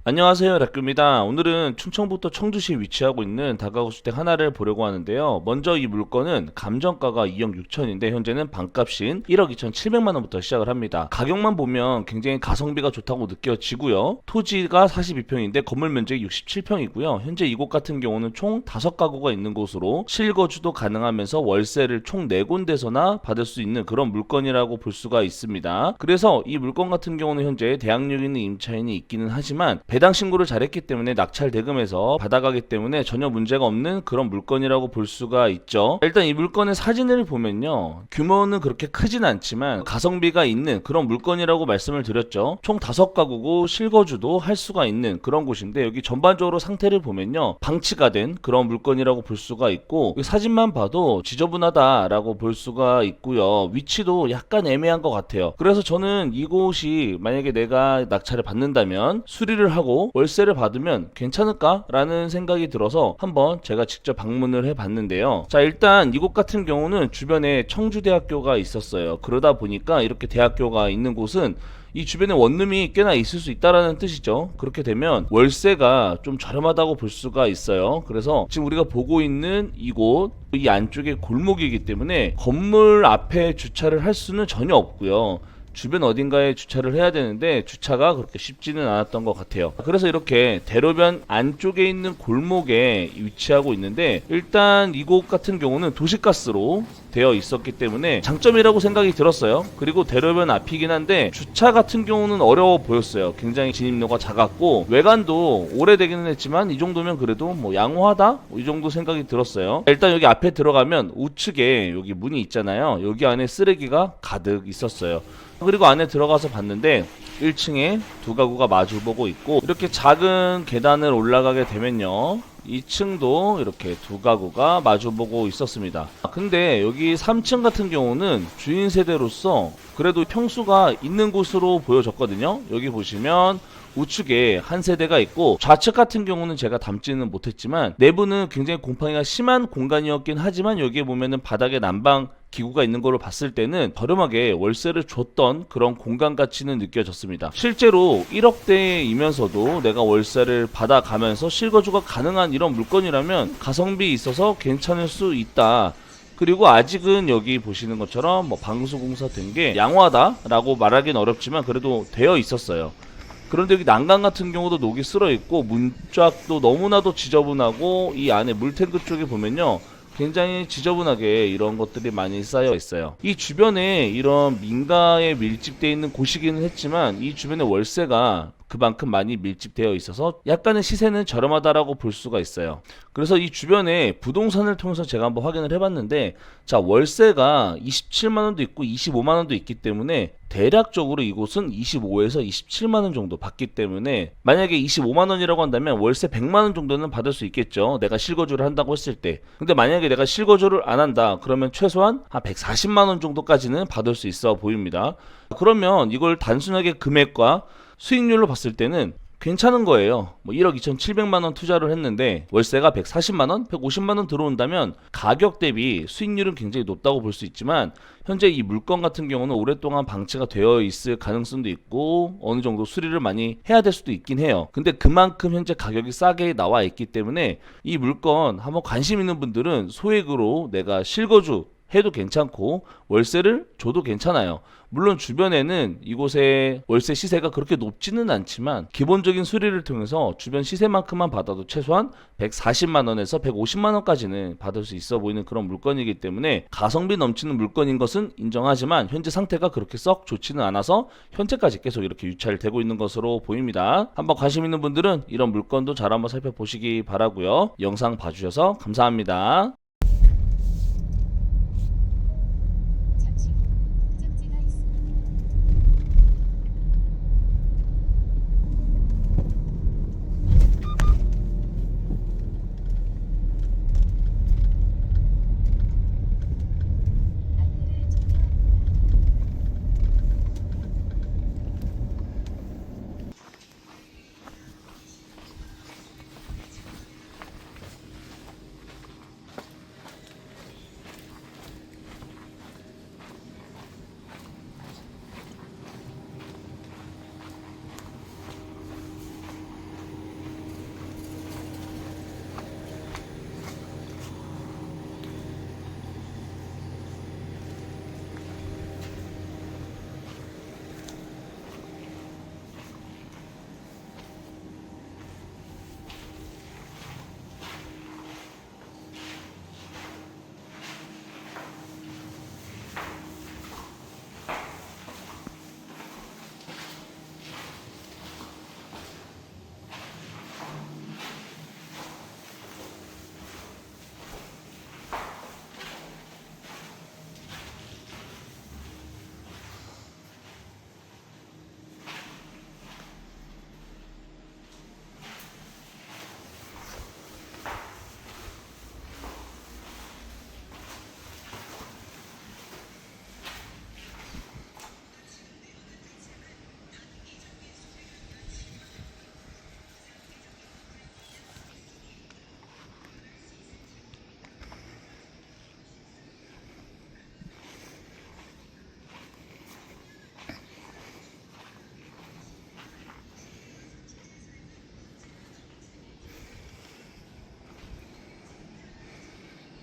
안녕하세요, 락규입니다. 오늘은 충청북도 청주시에 위치하고 있는 다가구 주택 하나를 보려고 하는데요. 먼저 이 물건은 감정가가 2억 6천인데 현재는 반값인 1억 2,700만원부터 시작을 합니다. 가격만 보면 굉장히 가성비가 좋다고 느껴지고요. 토지가 42평인데 건물 면적이 67평이고요. 현재 이곳 같은 경우는 총 5가구가 있는 곳으로 실거주도 가능하면서 월세를 총 4군데서나 받을 수 있는 그런 물건이라고 볼 수가 있습니다. 그래서 이 물건 같은 경우는 현재 대항력 있는 임차인이 있기는 하지만 배당 신고를 잘했기 때문에 낙찰 대금에서 받아가기 때문에 전혀 문제가 없는 그런 물건이라고 볼 수가 있죠. 일단 이 물건의 사진을 보면요, 규모는 그렇게 크진 않지만 가성비가 있는 그런 물건이라고 말씀을 드렸죠. 총 5가구고 실거주도 할 수가 있는 그런 곳인데, 여기 전반적으로 상태를 보면요, 방치가 된 그런 물건이라고 볼 수가 있고, 사진만 봐도 지저분하다라고 볼 수가 있고요. 위치도 약간 애매한 것 같아요. 그래서 저는 이곳이 만약에 내가 낙찰을 받는다면 수리를 하고 월세를 받으면 괜찮을까라는 생각이 들어서 한번 제가 직접 방문을 해봤는데요. 자, 일단 이곳 같은 경우는 주변에 청주대학교가 있었어요. 그러다 보니까 이렇게 대학교가 있는 곳은 이 주변에 원룸이 꽤나 있을 수 있다라는 뜻이죠. 그렇게 되면 월세가 좀 저렴하다고 볼 수가 있어요. 그래서 지금 우리가 보고 있는 이곳, 이 안쪽에 골목이기 때문에 건물 앞에 주차를 할 수는 전혀 없고요. 주변 어딘가에 주차를 해야 되는데 주차가 그렇게 쉽지는 않았던 것 같아요. 그래서 이렇게 대로변 안쪽에 있는 골목에 위치하고 있는데, 일단 이곳 같은 경우는 도시가스로 되어 있었기 때문에 장점이라고 생각이 들었어요. 그리고 대로변 앞이긴 한데 주차 같은 경우는 어려워 보였어요. 굉장히 진입로가 작았고 외관도 오래되기는 했지만 이 정도면 그래도 뭐 양호하다? 이 정도 생각이 들었어요. 일단 여기 앞에 들어가면 우측에 여기 문이 있잖아요. 여기 안에 쓰레기가 가득 있었어요. 그리고 안에 들어가서 봤는데 1층에 2가구가 마주보고 있고, 이렇게 작은 계단을 올라가게 되면요, 2층도 이렇게 2가구가 마주보고 있었습니다. 근데 여기 3층 같은 경우는 주인 세대로서 그래도 평수가 있는 곳으로 보여졌거든요. 여기 보시면 우측에 한 세대가 있고, 좌측 같은 경우는 제가 담지는 못했지만 내부는 굉장히 곰팡이가 심한 공간이었긴 하지만 여기에 보면은 바닥에 난방 기구가 있는 걸로 봤을 때는 저렴하게 월세를 줬던 그런 공간 가치는 느껴졌습니다. 실제로 1억대이면서도 내가 월세를 받아가면서 실거주가 가능한 이런 물건이라면 가성비 있어서 괜찮을 수 있다. 그리고 아직은 여기 보시는 것처럼 뭐 방수공사 된 게 양호하다라고 말하기는 어렵지만 그래도 되어 있었어요. 그런데 여기 난간 같은 경우도 녹이 쓸어 있고 문짝도 너무나도 지저분하고, 이 안에 물탱크 쪽에 보면요, 굉장히 지저분하게 이런 것들이 많이 쌓여 있어요. 이 주변에 이런 민가에 밀집되어 있는 곳이기는 했지만 이 주변에 월세가 그만큼 많이 밀집되어 있어서 약간의 시세는 저렴하다라고 볼 수가 있어요. 그래서 이 주변에 부동산을 통해서 제가 한번 확인을 해봤는데, 자, 월세가 27만원도 있고 25만원도 있기 때문에 대략적으로 이곳은 25에서 27만원 정도 받기 때문에 만약에 25만원이라고 한다면 월세 100만원 정도는 받을 수 있겠죠. 내가 실거주를 한다고 했을 때. 근데 만약에 내가 실거주를 안 한다 그러면 최소한 한 140만원 정도까지는 받을 수 있어 보입니다. 그러면 이걸 단순하게 금액과 수익률로 봤을 때는 괜찮은 거예요. 뭐 1억 2,700만원 투자를 했는데 월세가 140만원, 150만원 들어온다면 가격 대비 수익률은 굉장히 높다고 볼 수 있지만, 현재 이 물건 같은 경우는 오랫동안 방치가 되어 있을 가능성도 있고 어느 정도 수리를 많이 해야 될 수도 있긴 해요. 근데 그만큼 현재 가격이 싸게 나와 있기 때문에 이 물건 한번 관심 있는 분들은 소액으로 내가 실거주 해도 괜찮고 월세를 줘도 괜찮아요. 물론 주변에는 이곳의 월세 시세가 그렇게 높지는 않지만 기본적인 수리를 통해서 주변 시세만큼만 받아도 최소한 140만원에서 150만원까지는 받을 수 있어 보이는 그런 물건이기 때문에 가성비 넘치는 물건인 것은 인정하지만 현재 상태가 그렇게 썩 좋지는 않아서 현재까지 계속 이렇게 유찰 되고 있는 것으로 보입니다. 한번 관심 있는 분들은 이런 물건도 잘 한번 살펴보시기 바라고요. 영상 봐주셔서 감사합니다.